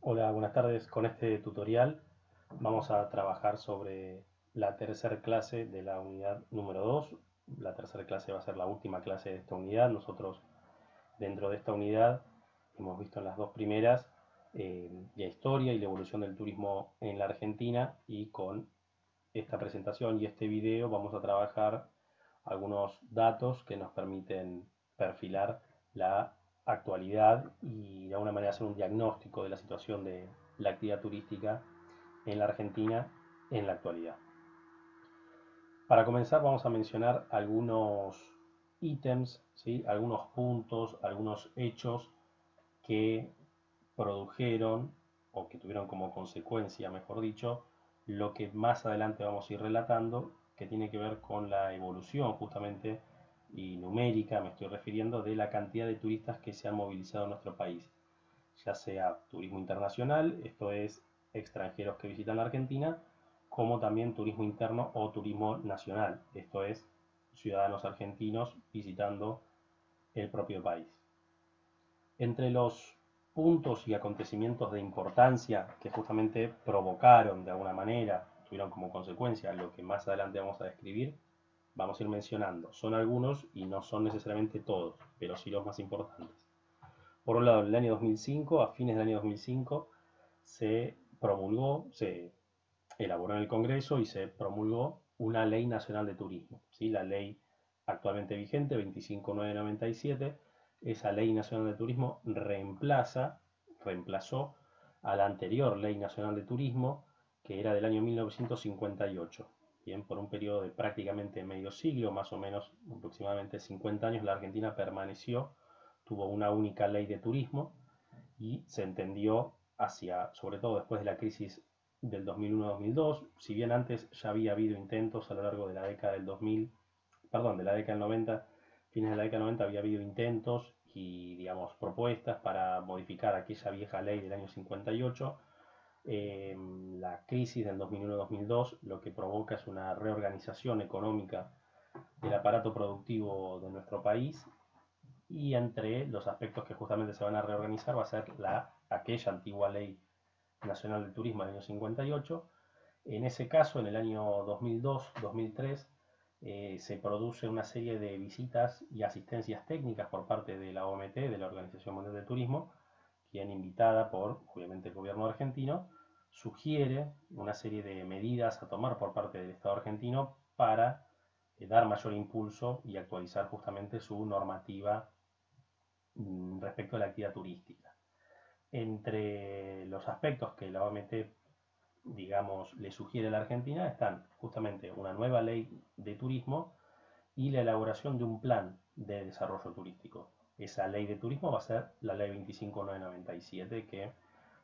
Hola, buenas tardes. Con este tutorial vamos a trabajar sobre la tercera clase de la unidad número 2. La tercera clase va a ser la última clase de esta unidad. Nosotros dentro de esta unidad hemos visto en las dos primeras la historia y la evolución del turismo en la Argentina, y con esta presentación y este video vamos a trabajar algunos datos que nos permiten perfilar la actualidad y de alguna manera hacer un diagnóstico de la situación de la actividad turística en la Argentina en la actualidad. Para comenzar vamos a mencionar algunos ítems, ¿sí? Algunos puntos, algunos hechos que produjeron o que tuvieron como consecuencia, mejor dicho, lo que más adelante vamos a ir relatando, que tiene que ver con la evolución justamente y numérica, me estoy refiriendo, de la cantidad de turistas que se han movilizado en nuestro país, ya sea turismo internacional, esto es extranjeros que visitan la Argentina, como también turismo interno o turismo nacional, esto es ciudadanos argentinos visitando el propio país. Entre los puntos y acontecimientos de importancia que justamente provocaron de alguna manera, tuvieron como consecuencia lo que más adelante vamos a describir, vamos a ir mencionando. Son algunos y no son necesariamente todos, pero sí los más importantes. Por un lado, en el año 2005, a fines del año 2005, se promulgó, se elaboró en el Congreso y se promulgó una ley nacional de turismo, ¿sí? La ley actualmente vigente, 25997, esa ley nacional de turismo reemplazó a la anterior ley nacional de turismo, que era del año 1958. Bien, por un periodo de prácticamente medio siglo, más o menos aproximadamente 50 años, la Argentina permaneció, tuvo una única ley de turismo y se entendió hacia, sobre todo después de la crisis del 2001-2002, si bien antes ya había habido intentos a lo largo de la década del 2000, perdón, de la década del 90, fines de la década del 90 había habido intentos y, digamos, propuestas para modificar aquella vieja ley del año 58. La crisis del 2001-2002 lo que provoca es una reorganización económica del aparato productivo de nuestro país, y entre los aspectos que justamente se van a reorganizar va a ser aquella antigua ley nacional del turismo del año 58. En ese caso, en el año 2002-2003, se produce una serie de visitas y asistencias técnicas por parte de la OMT, de la Organización Mundial del Turismo, quien, invitada por, obviamente, el gobierno argentino, sugiere una serie de medidas a tomar por parte del Estado argentino para dar mayor impulso y actualizar justamente su normativa respecto a la actividad turística. Entre los aspectos que la OMT, digamos, le sugiere a la Argentina están justamente una nueva ley de turismo y la elaboración de un plan de desarrollo turístico. Esa ley de turismo va a ser la ley 25997, que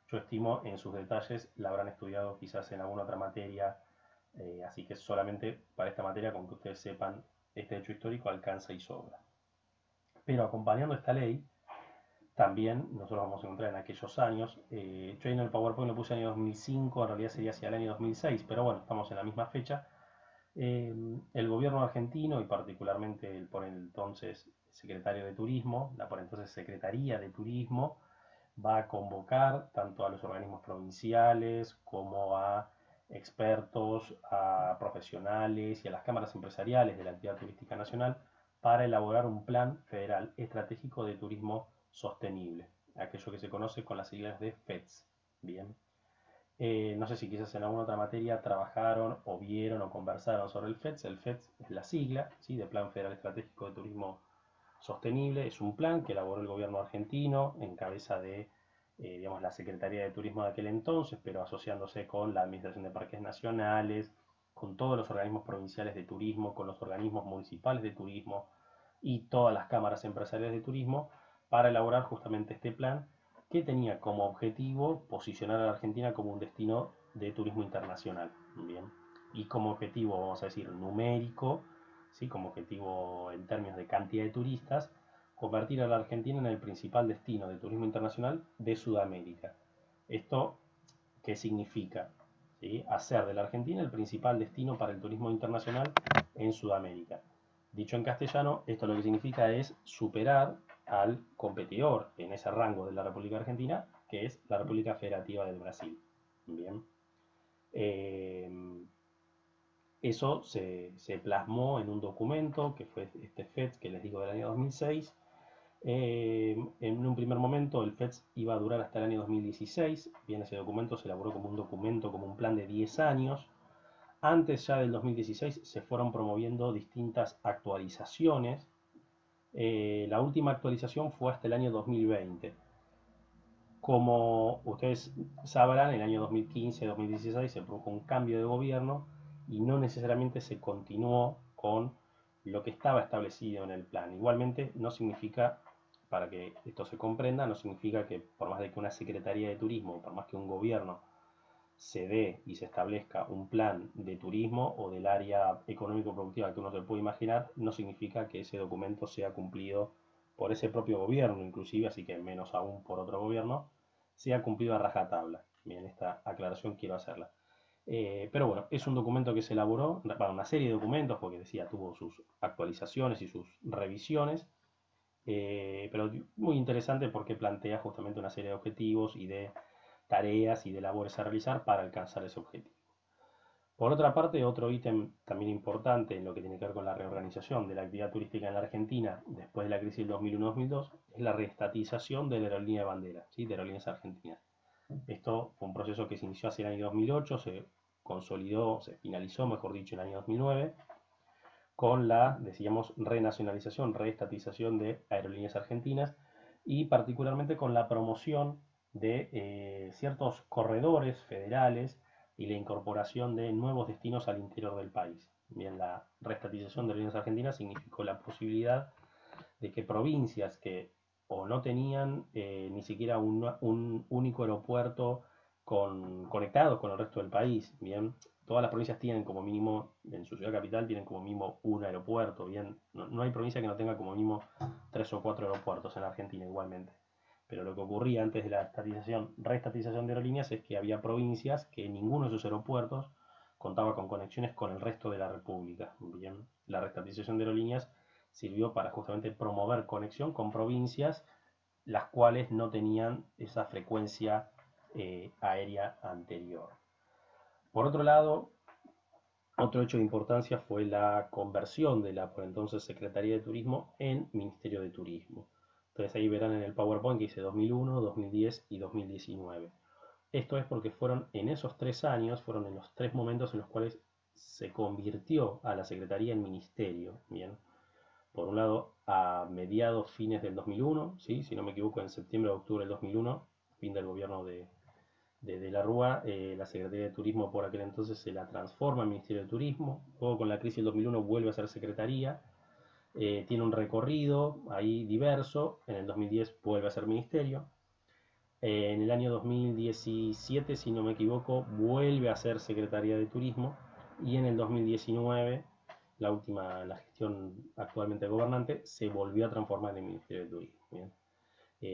yo estimo en sus detalles la habrán estudiado quizás en alguna otra materia, así que solamente para esta materia, con que ustedes sepan este hecho histórico, alcanza y sobra. Pero acompañando esta ley, también nosotros vamos a encontrar en aquellos años, yo en el PowerPoint lo puse en el año 2005, en realidad sería hacia el año 2006, pero bueno, estamos en la misma fecha. El gobierno argentino, y particularmente el por entonces secretario de Turismo, la por entonces Secretaría de Turismo, va a convocar tanto a los organismos provinciales como a expertos, a profesionales y a las cámaras empresariales de la actividad turística nacional para elaborar un plan federal estratégico de turismo sostenible, aquello que se conoce con las siglas de FEDS. Bien. No sé si quizás en alguna otra materia trabajaron o vieron o conversaron sobre el FEDS. El FEDS es la sigla, ¿sí?, de Plan Federal Estratégico de Turismo Sostenible. Es un plan que elaboró el gobierno argentino en cabeza de, digamos, la Secretaría de Turismo de aquel entonces, pero asociándose con la Administración de Parques Nacionales, con todos los organismos provinciales de turismo, con los organismos municipales de turismo y todas las cámaras empresariales de turismo, para elaborar justamente este plan, que tenía como objetivo posicionar a la Argentina como un destino de turismo internacional. Bien. Y como objetivo, vamos a decir, numérico, ¿sí?, como objetivo en términos de cantidad de turistas, convertir a la Argentina en el principal destino de turismo internacional de Sudamérica. ¿Esto qué significa? ¿Sí? Hacer de la Argentina el principal destino para el turismo internacional en Sudamérica. Dicho en castellano, esto lo que significa es superar al competidor en ese rango de la República Argentina, que es la República Federativa del Brasil. Bien. Eh, Eso se plasmó en un documento que fue este FEDS que les digo del año 2006. En un primer momento el FEDS iba a durar hasta el año 2016. Bien, ese documento se elaboró como un documento, como un plan de 10 años. Antes ya del 2016 se fueron promoviendo distintas actualizaciones. La última actualización fue hasta el año 2020. Como ustedes sabrán, en el año 2015-2016 se produjo un cambio de gobierno y no necesariamente se continuó con lo que estaba establecido en el plan. Igualmente, no significa, para que esto se comprenda, no significa que por más de que una Secretaría de Turismo, por más que un gobierno se dé y se establezca un plan de turismo o del área económico-productiva que uno se puede imaginar, no significa que ese documento sea cumplido por ese propio gobierno, inclusive, así que menos aún por otro gobierno, sea cumplido a rajatabla. Bien, esta aclaración quiero hacerla. Pero bueno, es un documento que se elaboró, para una serie de documentos, porque decía, tuvo sus actualizaciones y sus revisiones, pero muy interesante porque plantea justamente una serie de objetivos y de tareas y de labores a realizar para alcanzar ese objetivo. Por otra parte, otro ítem también importante en lo que tiene que ver con la reorganización de la actividad turística en la Argentina después de la crisis del 2001-2002 es la reestatización de la aerolínea de bandera, ¿sí? De Aerolíneas Argentinas. Esto fue un proceso que se inició hacia el año 2008, se consolidó, se finalizó, mejor dicho, en el año 2009, con la, decíamos, renacionalización, reestatización de Aerolíneas Argentinas y particularmente con la promoción de ciertos corredores federales y la incorporación de nuevos destinos al interior del país. Bien, la reestatización de Aerolíneas Argentinas significó la posibilidad de que provincias que o no tenían ni siquiera un único aeropuerto conectado con el resto del país, bien, todas las provincias tienen como mínimo, en su ciudad capital tienen como mínimo un aeropuerto, bien, no hay provincia que no tenga como mínimo 3 o 4 aeropuertos en Argentina igualmente. Pero lo que ocurría antes de la reestatización de aerolíneas es que había provincias que ninguno de sus aeropuertos contaba con conexiones con el resto de la República. Bien, la reestatización de aerolíneas sirvió para justamente promover conexión con provincias las cuales no tenían esa frecuencia aérea anterior. Por otro lado, otro hecho de importancia fue la conversión de la por entonces Secretaría de Turismo en Ministerio de Turismo. Entonces ahí verán en el PowerPoint que dice 2001, 2010 y 2019. Esto es porque fueron en esos 3 años, fueron en los 3 momentos en los cuales se convirtió a la Secretaría en Ministerio. Bien, por un lado, a mediados, fines del 2001, ¿sí? Si no me equivoco, en septiembre o octubre del 2001, fin del gobierno de la Rúa, la Secretaría de Turismo por aquel entonces se la transforma en Ministerio de Turismo. Luego, con la crisis del 2001, vuelve a ser Secretaría. Tiene un recorrido ahí diverso. En el 2010 vuelve a ser Ministerio. En el año 2017, si no me equivoco, vuelve a ser Secretaría de Turismo. Y en el 2019 la gestión actualmente gobernante, se volvió a transformar en el Ministerio de Turismo. ¿Bien?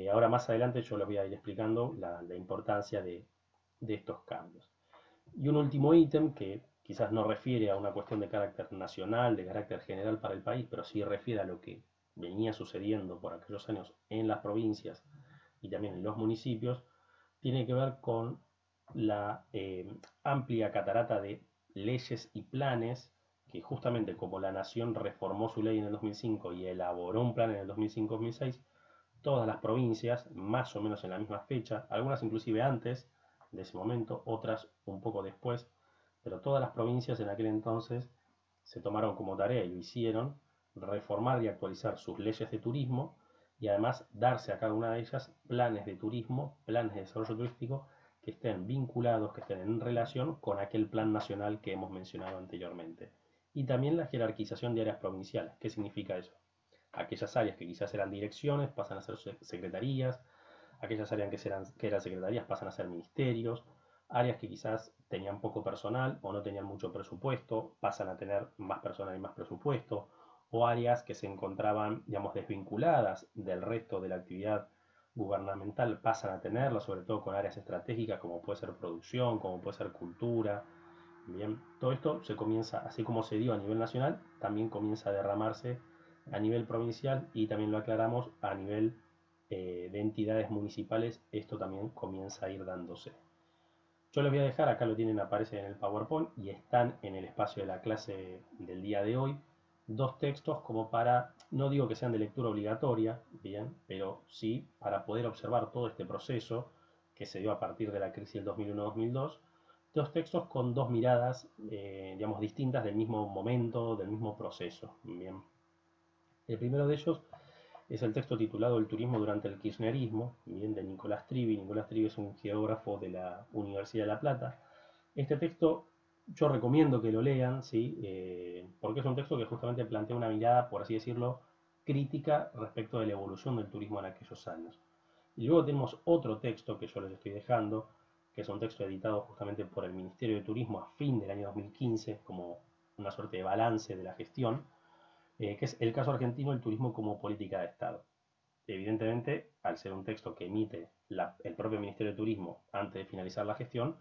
Ahora más adelante yo les voy a ir explicando la importancia de estos cambios. Y un último ítem que quizás no refiere a una cuestión de carácter nacional, de carácter general para el país, pero sí refiere a lo que venía sucediendo por aquellos años en las provincias y también en los municipios, tiene que ver con la amplia catarata de leyes y planes que justamente como la Nación reformó su ley en el 2005 y elaboró un plan en el 2005-2006, todas las provincias, más o menos en la misma fecha, algunas inclusive antes de ese momento, otras un poco después, pero todas las provincias en aquel entonces se tomaron como tarea y lo hicieron, reformar y actualizar sus leyes de turismo y además darse a cada una de ellas planes de turismo, planes de desarrollo turístico que estén vinculados, que estén en relación con aquel plan nacional que hemos mencionado anteriormente. Y también la jerarquización de áreas provinciales. ¿Qué significa eso? Aquellas áreas que quizás eran direcciones pasan a ser secretarías, aquellas áreas que eran secretarías pasan a ser ministerios, áreas que quizás tenían poco personal o no tenían mucho presupuesto pasan a tener más personal y más presupuesto, o áreas que se encontraban, digamos, desvinculadas del resto de la actividad gubernamental pasan a tenerla, sobre todo con áreas estratégicas como puede ser producción, como puede ser cultura. Bien, todo esto se comienza, así como se dio a nivel nacional, también comienza a derramarse a nivel provincial y también lo aclaramos a nivel de entidades municipales, esto también comienza a ir dándose. Yo les voy a dejar, acá lo tienen, aparece en el PowerPoint y están en el espacio de la clase del día de hoy, dos textos como para, no digo que sean de lectura obligatoria, bien, pero sí para poder observar todo este proceso que se dio a partir de la crisis del 2001-2002, dos textos con dos miradas, digamos, distintas del mismo momento, del mismo proceso, bien. El primero de ellos es el texto titulado El turismo durante el kirchnerismo, bien, de Nicolás Trivi. Nicolás Trivi es un geógrafo de la Universidad de La Plata. Este texto yo recomiendo que lo lean, ¿sí? Porque es un texto que justamente plantea una mirada, por así decirlo, crítica respecto de la evolución del turismo en aquellos años. Y luego tenemos otro texto que yo les estoy dejando, que es un texto editado justamente por el Ministerio de Turismo a fin del año 2015, como una suerte de balance de la gestión, que es El caso argentino, el turismo como política de Estado. Evidentemente, al ser un texto que emite el propio Ministerio de Turismo antes de finalizar la gestión,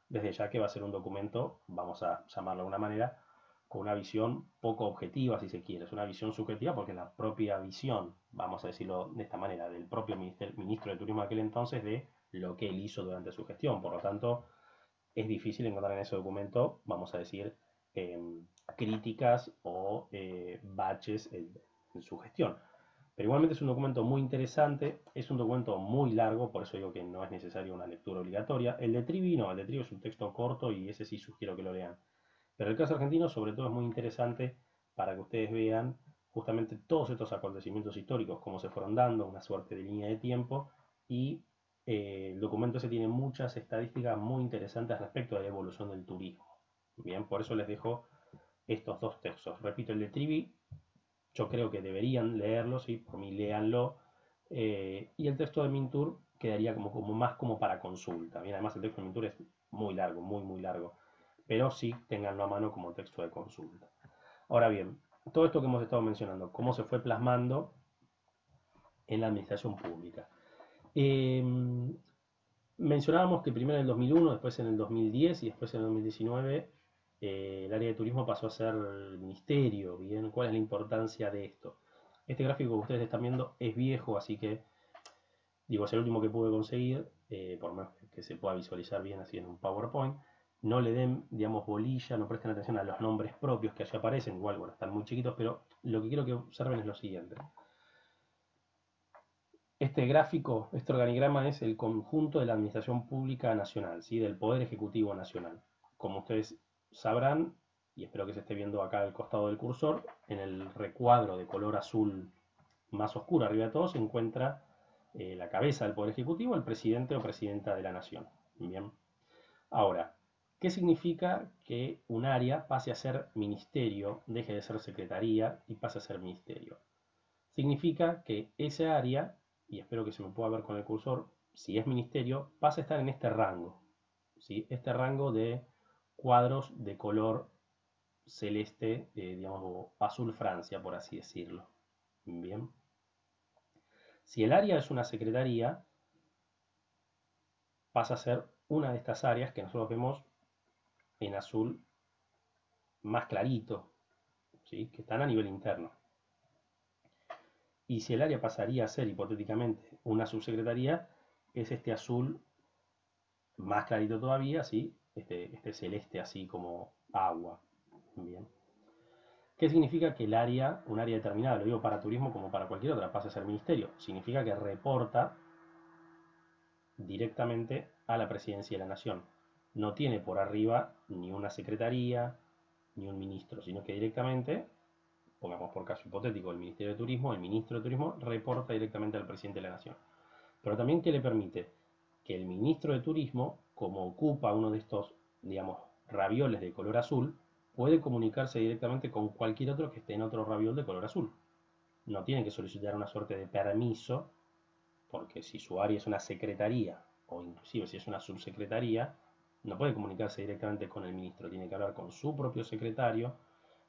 desde ya que va a ser un documento, vamos a llamarlo de alguna manera, con una visión poco objetiva, si se quiere. Es una visión subjetiva porque es la propia visión, vamos a decirlo de esta manera, del propio ministro de Turismo de aquel entonces de lo que él hizo durante su gestión. Por lo tanto, es difícil encontrar en ese documento, vamos a decir, eh, críticas o baches en su gestión. Pero igualmente es un documento muy interesante, es un documento muy largo, por eso digo que no es necesaria una lectura obligatoria. El de Trivi no, el de Trivi es un texto corto y ese sí sugiero que lo lean. Pero el caso argentino sobre todo es muy interesante para que ustedes vean justamente todos estos acontecimientos históricos, cómo se fueron dando, una suerte de línea de tiempo, y el documento ese tiene muchas estadísticas muy interesantes respecto a la evolución del turismo. Bien, por eso les dejo estos dos textos. Repito, el de Trivi yo creo que deberían leerlo, sí, por mí léanlo. Y el texto de Mintur quedaría como más como para consulta. Bien, además el texto de Mintur es muy largo, muy largo. Pero sí tenganlo a mano como texto de consulta. Ahora bien, todo esto que hemos estado mencionando, cómo se fue plasmando en la administración pública. Eh, Mencionábamos que primero en el 2001, después en el 2010 y después en el 2019 el área de turismo pasó a ser el ministerio. Bien, ¿cuál es la importancia de esto? Este gráfico que ustedes están viendo es viejo, así que digo, es el último que pude conseguir, por lo menos que se pueda visualizar bien así en un PowerPoint. No le den, digamos, bolilla, no presten atención a los nombres propios que allí aparecen, igual, bueno, están muy chiquitos, pero lo que quiero que observen es lo siguiente. Este gráfico, este organigrama es el conjunto de la Administración Pública Nacional, ¿sí? Del Poder Ejecutivo Nacional. Como ustedes sabrán, y espero que se esté viendo acá al costado del cursor, en el recuadro de color azul más oscuro arriba de todo se encuentra la cabeza del Poder Ejecutivo, el presidente o presidenta de la Nación. Bien. Ahora, ¿qué significa que un área pase a ser ministerio, deje de ser secretaría y pase a ser ministerio? Significa que ese área, y espero que se me pueda ver con el cursor, si es ministerio, pasa a estar en este rango, ¿sí? Este rango de cuadros de color celeste, digamos, o azul Francia, por así decirlo. Bien. Si el área es una secretaría, pasa a ser una de estas áreas que nosotros vemos en azul más clarito, ¿sí? Que están a nivel interno. Y si el área pasaría a ser hipotéticamente una subsecretaría, es este azul más clarito todavía, ¿sí? Este celeste así como agua. Bien. ¿Qué significa que el área, un área determinada, lo digo para turismo como para cualquier otra, pasa a ser ministerio? Significa que reporta directamente a la presidencia de la nación. No tiene por arriba ni una secretaría, ni un ministro, sino que directamente, pongamos por caso hipotético, el Ministerio de Turismo, el ministro de Turismo reporta directamente al presidente de la nación. Pero también que le permite que el ministro de Turismo, como ocupa uno de estos, digamos, ravioles de color azul, puede comunicarse directamente con cualquier otro que esté en otro raviol de color azul. No tiene que solicitar una suerte de permiso, porque si su área es una secretaría, o inclusive si es una subsecretaría, no puede comunicarse directamente con el ministro, tiene que hablar con su propio secretario,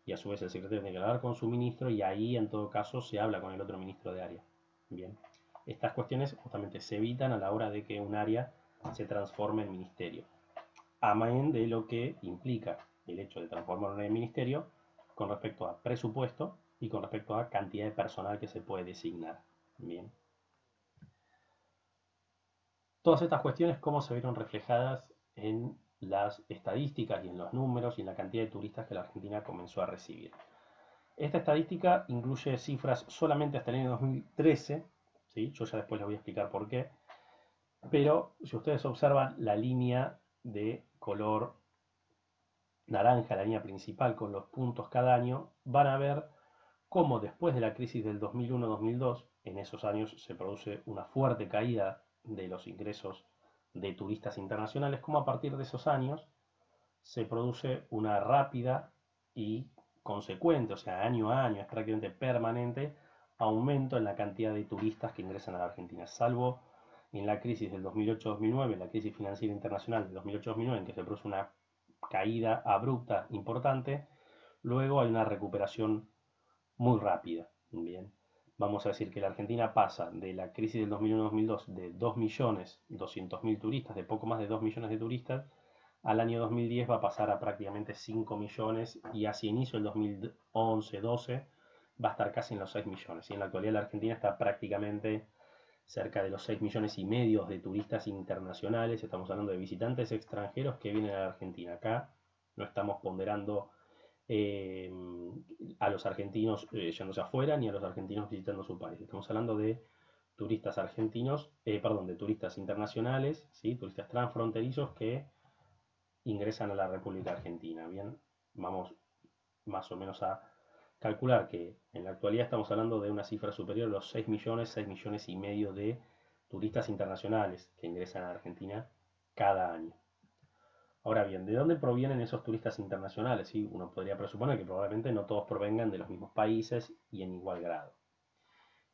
y a su vez el secretario tiene que hablar con su ministro, y ahí en todo caso se habla con el otro ministro de área. Bien. Estas cuestiones justamente se evitan a la hora de que un área se transforme en ministerio. Amén de lo que implica el hecho de transformarlo en ministerio con respecto a presupuesto y con respecto a cantidad de personal que se puede designar. Bien. Todas estas cuestiones, ¿cómo se vieron reflejadas en las estadísticas y en los números y en la cantidad de turistas que la Argentina comenzó a recibir? Esta estadística incluye cifras solamente hasta el año 2013, ¿sí? Yo ya después les voy a explicar por qué, pero si ustedes observan la línea de color naranja, la línea principal con los puntos cada año, van a ver cómo después de la crisis del 2001-2002, en esos años se produce una fuerte caída de los ingresos de turistas internacionales, como a partir de esos años se produce una rápida y consecuente, o sea, año a año, es prácticamente permanente, aumento en la cantidad de turistas que ingresan a la Argentina, salvo en la crisis del 2008-2009, la crisis financiera internacional del 2008-2009, en que se produce una caída abrupta importante, luego hay una recuperación muy rápida. Bien, vamos a decir que la Argentina pasa de la crisis del 2001-2002 de 2.200.000 turistas, de poco más de 2 millones de turistas, al año 2010 va a pasar a prácticamente 5 millones y hacia inicio del 2011-12 va a estar casi en los 6 millones. Y en la actualidad la Argentina está prácticamente cerca de los 6 millones y medio de turistas internacionales. Estamos hablando de visitantes extranjeros que vienen a la Argentina. Acá no estamos ponderando eh, a los argentinos yéndose afuera ni a los argentinos visitando su país. Estamos hablando de turistas argentinos, perdón, de turistas internacionales, ¿sí? Turistas transfronterizos que ingresan a la República Argentina. Bien, vamos más o menos a calcular que en la actualidad estamos hablando de una cifra superior a los 6 millones y medio de turistas internacionales que ingresan a Argentina cada año. Ahora bien, ¿de dónde provienen esos turistas internacionales? ¿Sí? Uno podría presuponer que probablemente no todos provengan de los mismos países y en igual grado.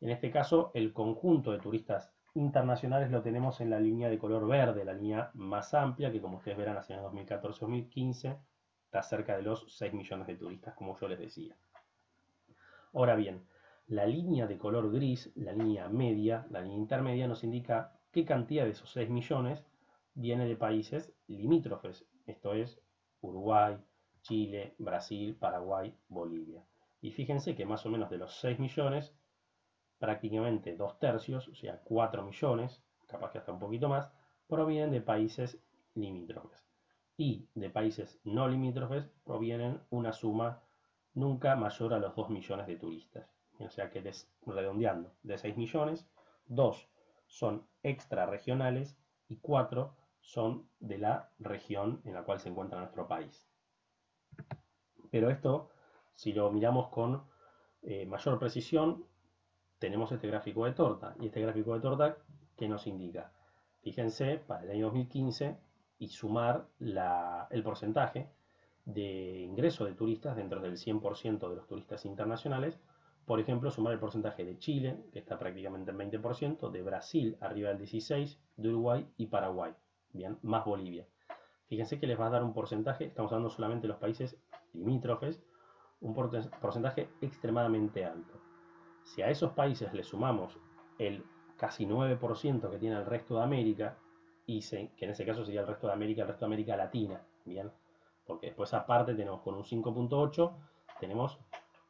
En este caso, el conjunto de turistas internacionales lo tenemos en la línea de color verde, la línea más amplia, que como ustedes verán hacia el 2014-2015 está cerca de los 6 millones de turistas, como yo les decía. Ahora bien, la línea de color gris, la línea media, la línea intermedia, nos indica qué cantidad de esos 6 millones viene de países limítrofes, esto es Uruguay, Chile, Brasil, Paraguay, Bolivia. Y fíjense que más o menos de los 6 millones, prácticamente 2/3, o sea, 4 millones, capaz que hasta un poquito más, provienen de países limítrofes. Y de países no limítrofes provienen una suma nunca mayor a los 2 millones de turistas. O sea que redondeando, de 6 millones, 2 son extrarregionales y 4 son de la región en la cual se encuentra nuestro país. Pero esto, si lo miramos con mayor precisión, tenemos este gráfico de torta. Y este gráfico de torta, ¿qué nos indica? Fíjense, para el año 2015 y sumar el porcentaje de ingreso de turistas dentro del 100% de los turistas internacionales. Por ejemplo, sumar el porcentaje de Chile, que está prácticamente en 20%, de Brasil arriba del 16%, de Uruguay y Paraguay, bien, más Bolivia. Fíjense que les va a dar un porcentaje, estamos hablando solamente de los países limítrofes, un porcentaje extremadamente alto. Si a esos países le sumamos el casi 9% que tiene el resto de América, que en ese caso sería el resto de América Latina, bien, porque después aparte tenemos con un 5.8, tenemos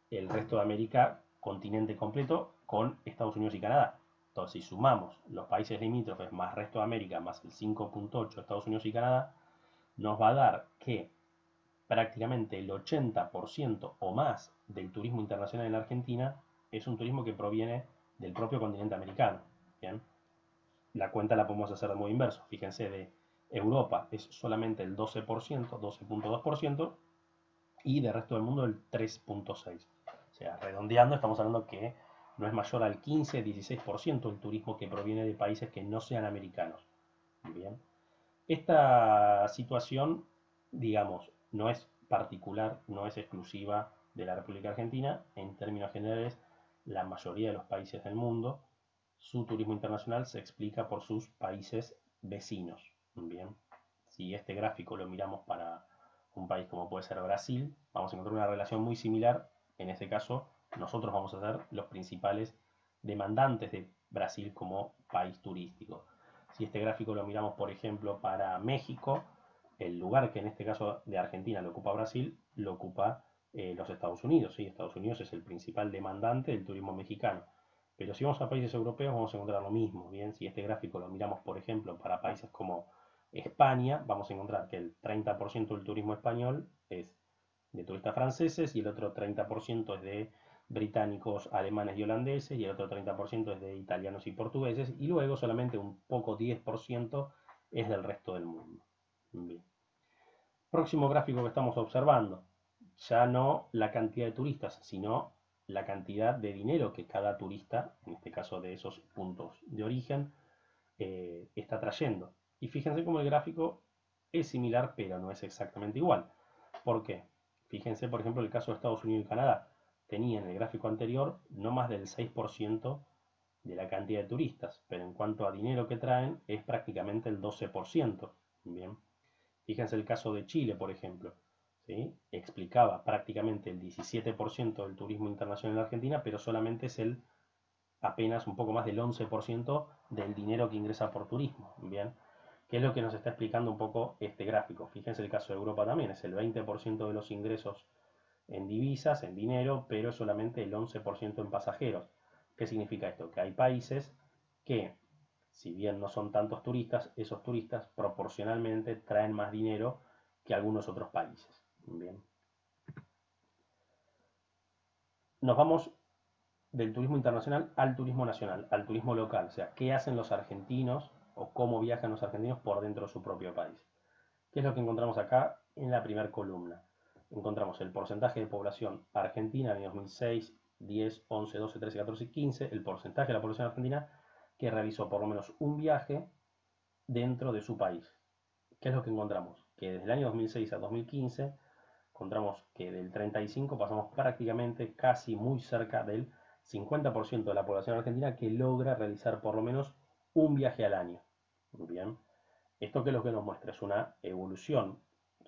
el resto de América continente completo con Estados Unidos y Canadá. Entonces, si sumamos los países limítrofes más resto de América más el 5.8 Estados Unidos y Canadá, nos va a dar que prácticamente el 80% o más del turismo internacional en la Argentina es un turismo que proviene del propio continente americano. ¿Bien? La cuenta la podemos hacer de modo inverso. Fíjense, de Europa es solamente el 12%, 12.2%, y del resto del mundo el 3.6%. O sea, redondeando, estamos hablando que no es mayor al 15-16% el turismo que proviene de países que no sean americanos. Bien. Esta situación, digamos, no es particular, no es exclusiva de la República Argentina. En términos generales, la mayoría de los países del mundo, su turismo internacional se explica por sus países vecinos. Bien, si este gráfico lo miramos para un país como puede ser Brasil, vamos a encontrar una relación muy similar. En este caso, nosotros vamos a ser los principales demandantes de Brasil como país turístico. Si este gráfico lo miramos, por ejemplo, para México, el lugar que en este caso de Argentina lo ocupa Brasil, lo ocupa los Estados Unidos. ¿Sí? Estados Unidos es el principal demandante del turismo mexicano. Pero si vamos a países europeos vamos a encontrar lo mismo, ¿bien? Si este gráfico lo miramos, por ejemplo, para países como España, vamos a encontrar que el 30% del turismo español es de turistas franceses y el otro 30% es de británicos, alemanes y holandeses y el otro 30% es de italianos y portugueses y luego solamente un poco 10% es del resto del mundo. Bien. Próximo gráfico que estamos observando, ya no la cantidad de turistas, sino la cantidad de dinero que cada turista, en este caso de esos puntos de origen, está trayendo. Y fíjense cómo el gráfico es similar, pero no es exactamente igual. ¿Por qué? Fíjense, por ejemplo, el caso de Estados Unidos y Canadá. Tenía en el gráfico anterior no más del 6% de la cantidad de turistas, pero en cuanto a dinero que traen es prácticamente el 12%. Bien. Fíjense el caso de Chile, por ejemplo. ¿Sí? Explicaba prácticamente el 17% del turismo internacional en Argentina, pero solamente es el apenas un poco más del 11% del dinero que ingresa por turismo. Bien, ¿qué es lo que nos está explicando un poco este gráfico? Fíjense el caso de Europa también, es el 20% de los ingresos en divisas, en dinero, pero solamente el 11% en pasajeros. ¿Qué significa esto? Que hay países que, si bien no son tantos turistas, esos turistas proporcionalmente traen más dinero que algunos otros países. Bien. Nos vamos del turismo internacional al turismo nacional, al turismo local, o sea, qué hacen los argentinos o cómo viajan los argentinos por dentro de su propio país. ¿Qué es lo que encontramos acá en la primera columna? Encontramos el porcentaje de población argentina en 2006, 10, 11, 12, 13, 14 y 15, el porcentaje de la población argentina que realizó por lo menos un viaje dentro de su país. ¿Qué es lo que encontramos? Que desde el año 2006 a 2015 encontramos que del 35 pasamos prácticamente casi muy cerca del 50% de la población argentina que logra realizar por lo menos un viaje al año. Bien, esto que es lo que nos muestra es una evolución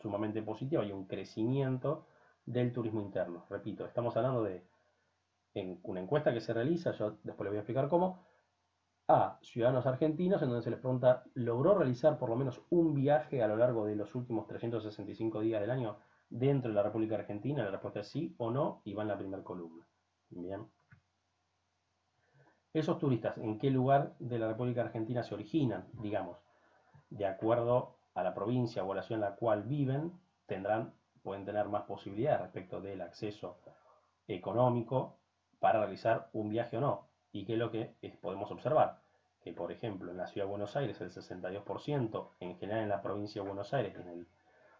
sumamente positiva y un crecimiento del turismo interno. Repito, estamos hablando de en una encuesta que se realiza, yo después le voy a explicar cómo, a ciudadanos argentinos en donde se les pregunta, ¿logró realizar por lo menos un viaje a lo largo de los últimos 365 días del año dentro de la República Argentina? La respuesta es sí o no y va en la primera columna. Bien. Esos turistas, ¿en qué lugar de la República Argentina se originan? Digamos, de acuerdo a la provincia o a la ciudad en la cual viven, pueden tener más posibilidades respecto del acceso económico para realizar un viaje o no. ¿Y qué es lo que podemos observar? Que, por ejemplo, en la ciudad de Buenos Aires el 62%, en general en la provincia de Buenos Aires, en el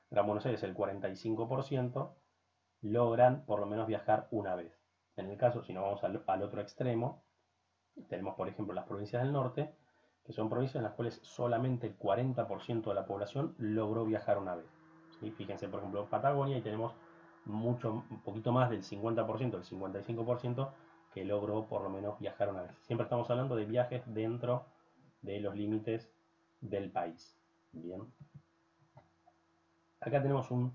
Gran Buenos Aires el 45%, logran por lo menos viajar una vez. En el caso, si nos vamos al otro extremo, tenemos, por ejemplo, las provincias del norte, que son provincias en las cuales solamente el 40% de la población logró viajar una vez. ¿Sí? Fíjense, por ejemplo, Patagonia y tenemos un poquito más del 50%, el 55% que logró por lo menos viajar una vez. Siempre estamos hablando de viajes dentro de los límites del país. Bien. Acá tenemos un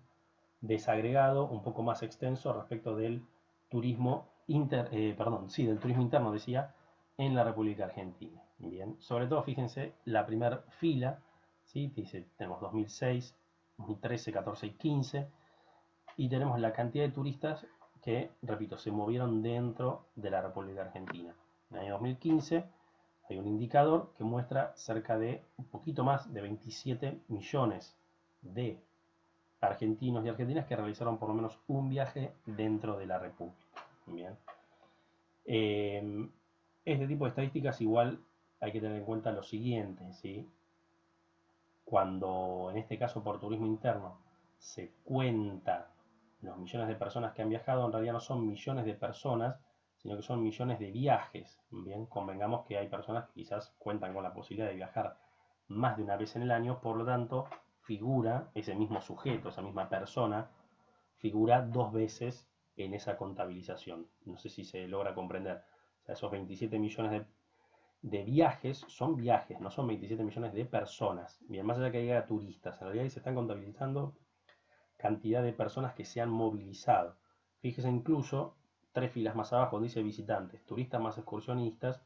desagregado un poco más extenso respecto del turismo del turismo interno, decía, en la República Argentina. Bien, sobre todo fíjense la primera fila, ¿sí? Dice, tenemos 2006, 2013, 14 y 15, y tenemos la cantidad de turistas que, repito, se movieron dentro de la República Argentina. En el año 2015 hay un indicador que muestra cerca de un poquito más de 27 millones de argentinos y argentinas que realizaron por lo menos un viaje dentro de la República. Bien. Este tipo de estadísticas igual hay que tener en cuenta lo siguiente, ¿sí? Cuando en este caso por turismo interno se cuenta los millones de personas que han viajado, en realidad no son millones de personas, sino que son millones de viajes. Bien, convengamos que hay personas que quizás cuentan con la posibilidad de viajar más de una vez en el año, por lo tanto, figura ese mismo sujeto, esa misma persona, figura dos veces en esa contabilización. No sé si se logra comprender. O sea, esos 27 millones de viajes son viajes, no son 27 millones de personas. Bien, más allá que haya turistas, en realidad ahí se están contabilizando cantidad de personas que se han movilizado. Fíjese incluso, tres filas más abajo dice visitantes, turistas más excursionistas,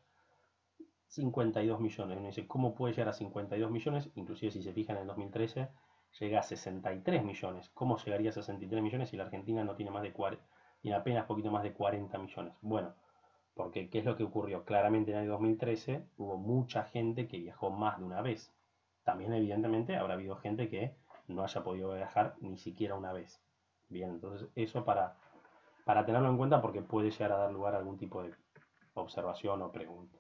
52 millones. Uno dice, ¿cómo puede llegar a 52 millones? Inclusive si se fijan en el 2013, llega a 63 millones. ¿Cómo llegaría a 63 millones si la Argentina no tiene más de tiene apenas poquito más de 40 millones? Bueno, Porque, ¿qué es lo que ocurrió? Claramente en el año 2013 hubo mucha gente que viajó más de una vez. También, evidentemente, habrá habido gente que no haya podido viajar ni siquiera una vez. Bien, entonces eso para tenerlo en cuenta porque puede llegar a dar lugar a algún tipo de observación o pregunta.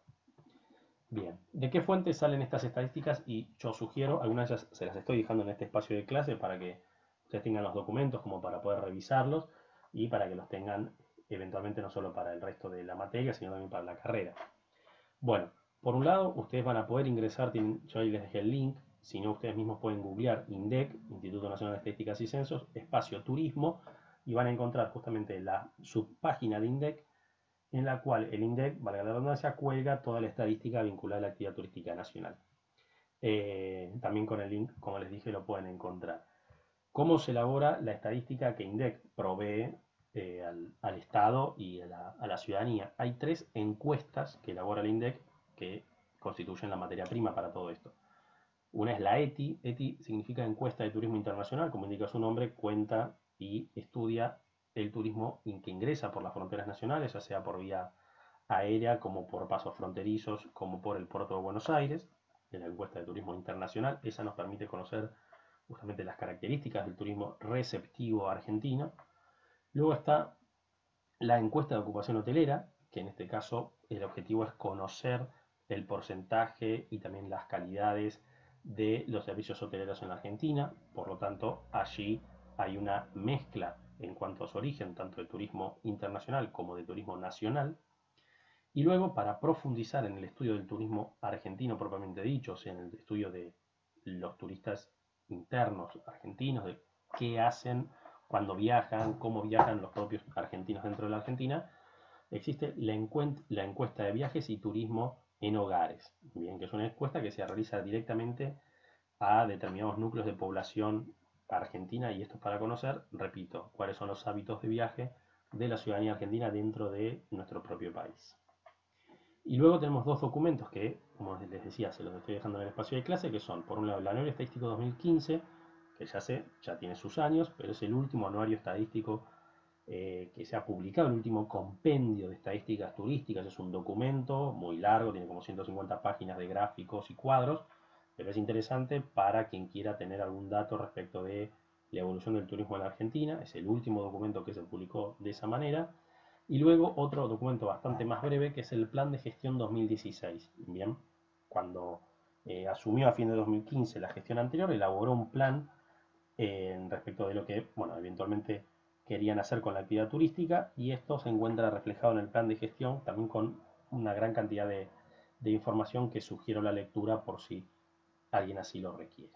Bien, ¿de qué fuentes salen estas estadísticas? Y yo sugiero, algunas de ellas se las estoy dejando en este espacio de clase para que ustedes tengan los documentos como para poder revisarlos y para que los tengan eventualmente no solo para el resto de la materia, sino también para la carrera. Bueno, por un lado, ustedes van a poder ingresar, yo ahí les dejé el link, si no ustedes mismos pueden googlear INDEC, Instituto Nacional de Estadísticas y Censos, espacio turismo, y van a encontrar justamente la subpágina de INDEC, en la cual el INDEC, valga la redundancia, cuelga toda la estadística vinculada a la actividad turística nacional. También con el link, como les dije, lo pueden encontrar. ¿Cómo se elabora la estadística que INDEC provee al Estado y a la ciudadanía? Hay 3 encuestas que elabora el INDEC que constituyen la materia prima para todo esto. Una es la ETI. ETI significa Encuesta de Turismo Internacional, como indica su nombre, cuenta y estudia el turismo que ingresa por las fronteras nacionales, ya sea por vía aérea, como por pasos fronterizos, como por el puerto de Buenos Aires, de la encuesta de turismo internacional. Esa nos permite conocer justamente las características del turismo receptivo argentino. Luego está la encuesta de ocupación hotelera, que en este caso el objetivo es conocer el porcentaje y también las calidades de los servicios hoteleros en la Argentina. Por lo tanto, allí hay una mezcla en cuanto a su origen, tanto de turismo internacional como de turismo nacional. Y luego, para profundizar en el estudio del turismo argentino propiamente dicho, o sea, en el estudio de los turistas internos argentinos, de qué hacen cuando viajan, cómo viajan los propios argentinos dentro de la Argentina, existe la encuesta de viajes y turismo en hogares, bien, que es una encuesta que se realiza directamente a determinados núcleos de población argentina, y esto es para conocer, repito, cuáles son los hábitos de viaje de la ciudadanía argentina dentro de nuestro propio país. Y luego tenemos 2 documentos que, como les decía, se los estoy dejando en el espacio de clase, que son, por un lado, el Anuario Estadístico 2015, que ya tiene sus años, pero es el último anuario estadístico que se ha publicado, el último compendio de estadísticas turísticas. Es un documento muy largo, tiene como 150 páginas de gráficos y cuadros, pero es interesante para quien quiera tener algún dato respecto de la evolución del turismo en la Argentina. Es el último documento que se publicó de esa manera. Y luego otro documento bastante más breve, que es el Plan de Gestión 2016. Bien, cuando asumió a fin de 2015 la gestión anterior, elaboró un plan respecto de lo que, bueno, eventualmente querían hacer con la actividad turística, y esto se encuentra reflejado en el plan de gestión, también con una gran cantidad de información que sugiero la lectura por si alguien así lo requiere.